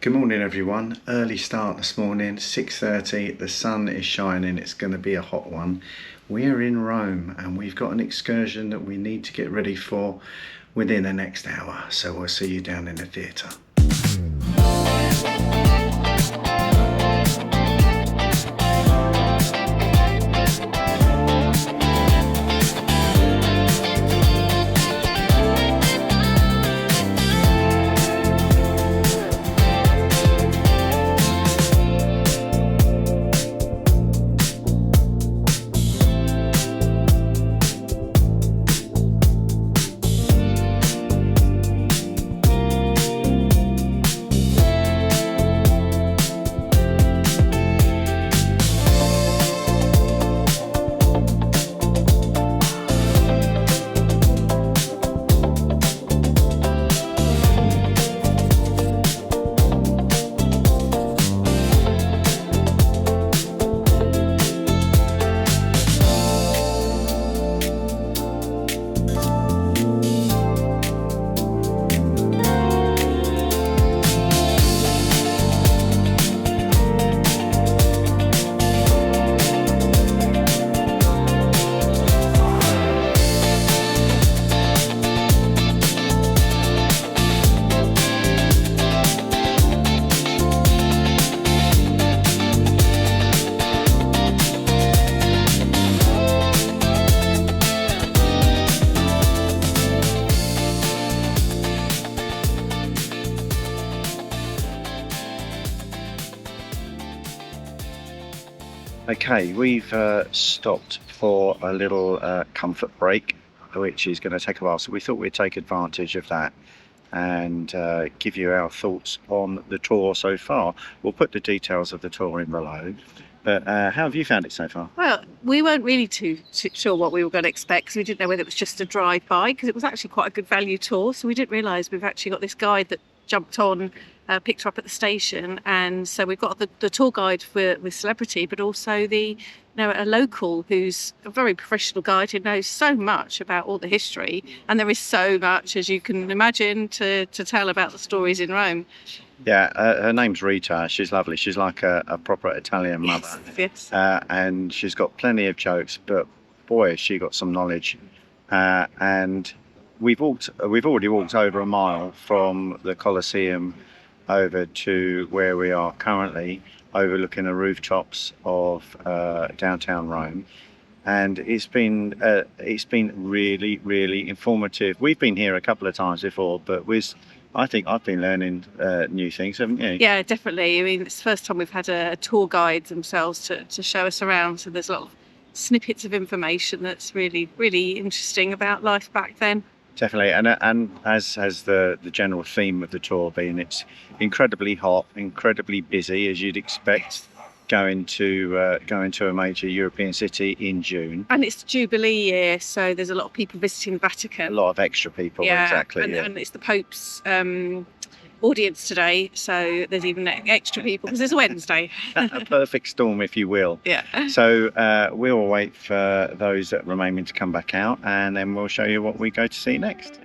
Good morning everyone. Early start this morning, 6:30. The sun is shining. It's going to be a hot one. We're in Rome and we've got an excursion that we need to get ready for within the next hour. So we'll see you down in the theatre. Okay, we've stopped for a little comfort break, which is going to take a while. So we thought we'd take advantage of that and give you our thoughts on the tour so far. We'll put the details of the tour in below. But how have you found it so far? Well, we weren't really too sure what we were going to expect because we didn't know whether it was just a drive-by, because it was actually quite a good value tour. So we didn't realise we've actually got this guide that jumped on, picked her up at the station, and so we've got the tour guide with Celebrity, but also a local who's a very professional guide who knows so much about all the history, and there is so much, as you can imagine, to tell about the stories in Rome. Yeah, her name's Rita. She's lovely. She's like a proper Italian mother. Yes. And she's got plenty of jokes, but boy, has she got some knowledge. And we've already walked over a mile from the Colosseum over to where we are currently, overlooking the rooftops of downtown Rome. And it's been really, really informative. We've been here a couple of times before, but I think I've been learning new things, haven't you? Yeah, definitely. I mean, it's the first time we've had a tour guide themselves to show us around. So there's a lot of snippets of information that's really, really interesting about life back then. Definitely, and as has the general theme of the tour been, it's incredibly hot, incredibly busy, as you'd expect, going to a major European city in June. And it's Jubilee year, so there's a lot of people visiting the Vatican. A lot of extra people, yeah, exactly. And it's the Pope's audience today, so there's even extra people because it's a Wednesday. A perfect storm, if you will. Yeah. So we'll wait for those that remain to come back out, and then we'll show you what we go to see next.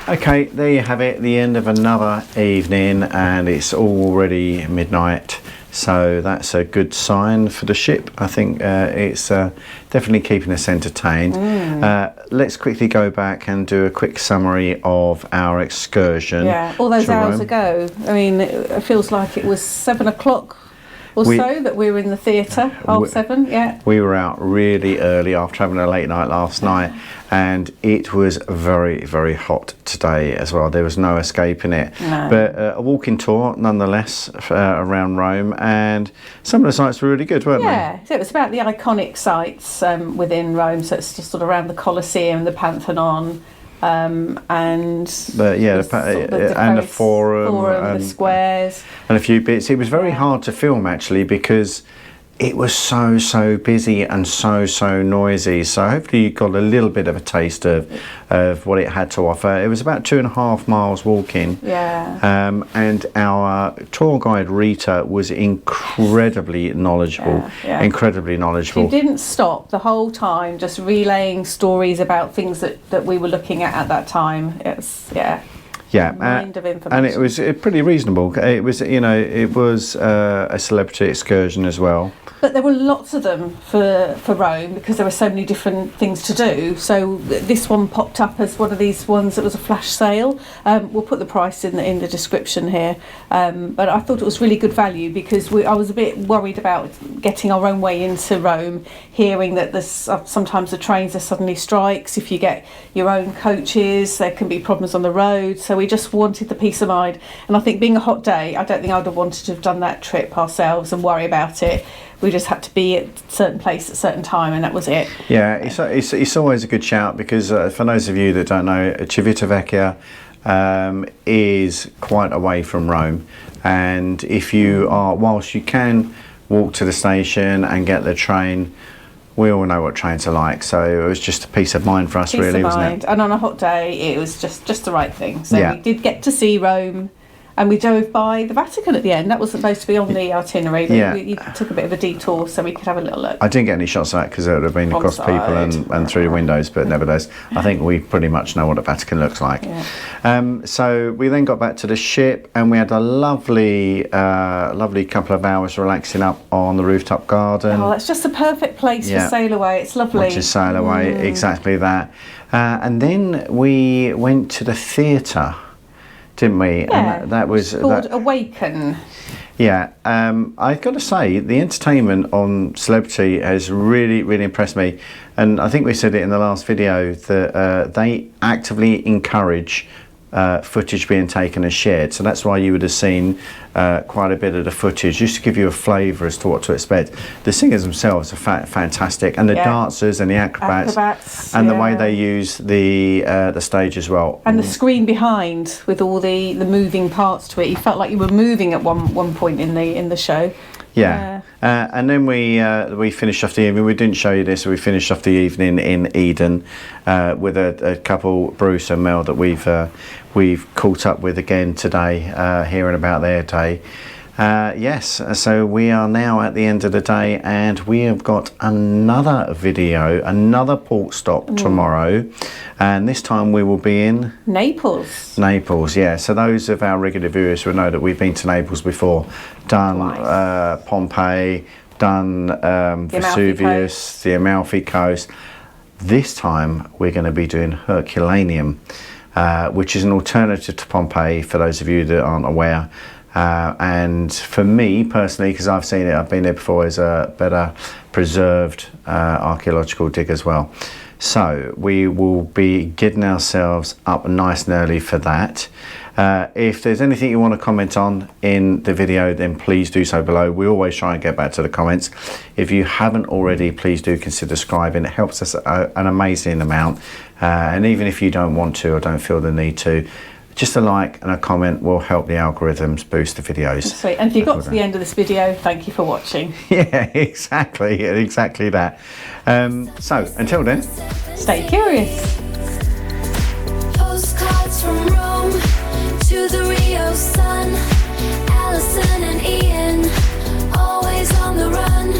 Okay, there you have it, the end of another evening, and it's already midnight, so that's a good sign for the ship. I think it's definitely keeping us entertained. Let's quickly go back and do a quick summary of our excursion. Yeah, all those hours Rome. ago. I mean, it feels like it was 7 o'clock or so that we were in the theatre, half 7, yeah. We were out really early after having a late night last night, and it was very, very hot today as well. There was no escaping it. No. But a walking tour nonetheless around Rome, and some of the sites were really good, weren't they? Yeah, so it was about the iconic sites within Rome, so it's just sort of around the Colosseum, the Pantheon, and the forum and the squares, and a few bits. It was very hard to film actually because it was so busy and so noisy. So hopefully you got a little bit of a taste of what it had to offer. It was about 2.5 miles walking. Yeah. And our tour guide Rita was incredibly knowledgeable. Yeah. Incredibly knowledgeable. She didn't stop the whole time, just relaying stories about things that we were looking at that time. It's mind of information. And it was pretty reasonable. It was, a celebrity excursion as well. But there were lots of them for Rome because there were so many different things to do. So this one popped up as one of these ones that was a flash sale. We'll put the price in the description here. But I thought it was really good value because I was a bit worried about getting our own way into Rome, hearing that there's sometimes the trains are suddenly strikes. If you get your own coaches, there can be problems on the road. So we just wanted the peace of mind. And I think being a hot day, I don't think I would have wanted to have done that trip ourselves and worry about it. We just had to be at a certain place at a certain time, and that was it. Yeah, it's always a good shout because for those of you that don't know, Civitavecchia is quite away from Rome, and if you are, whilst you can walk to the station and get the train, we all know what trains are like, so it was just a peace of mind for us, really, wasn't it? And on a hot day, it was just the right thing. So we did get to see Rome. And we drove by the Vatican at the end. That wasn't supposed to be on the itinerary, but we took a bit of a detour so we could have a little look. I didn't get any shots of that because it would have been across people and through the windows, but nevertheless, I think we pretty much know what the Vatican looks like. Yeah. So we then got back to the ship and we had a lovely couple of hours relaxing up on the rooftop garden. Oh, that's just a perfect place for sail away. It's lovely. Which is sail away, exactly that. And then we went to the theatre, didn't we? Yeah, and that was called Awaken. Yeah, I've got to say the entertainment on Celebrity has really impressed me, and I think we said it in the last video that they actively encourage footage being taken and shared. So that's why you would have seen quite a bit of the footage, just to give you a flavour as to what to expect. The singers themselves are fantastic, and the dancers and the acrobats and the way they use the stage as well. And the screen behind with all the moving parts to it. You felt like you were moving at one point in the show. Yeah. And then we finished off the evening. We didn't show you this. We finished off the evening in Eden with a couple, Bruce and Mel, that we've caught up with again today, hearing about their day. Yes, so we are now at the end of the day, and we have got another video, another port stop tomorrow, and this time we will be in Naples. Naples, yeah. So those of our regular viewers will know that we've been to Naples before, done Pompeii, done Vesuvius, the Amalfi Coast. This time we're going to be doing Herculaneum, which is an alternative to Pompeii for those of you that aren't aware. And for me personally, because I've seen it, I've been there before, is a better preserved archaeological dig as well. So we will be getting ourselves up nice and early for that. If there's anything you want to comment on in the video, then please do so below. We always try and get back to the comments. If you haven't already, please do consider subscribing. It helps us an amazing amount. And even if you don't want to or don't feel the need to, just a like and a comment will help the algorithms boost the videos. Sweet. And if you got to the end of this video, thank you for watching. Yeah, exactly that. So until then, stay curious. Postcards from Rome to the Rio sun, Allison and Ian, always on the run.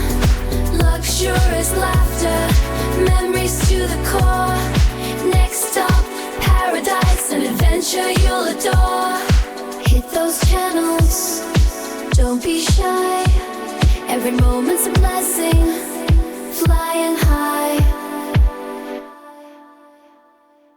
Luxurious laughter, memories to the core. Next stop, paradise, an adventure you'll adore. Hit those channels, don't be shy. Every moment's a blessing, flying high.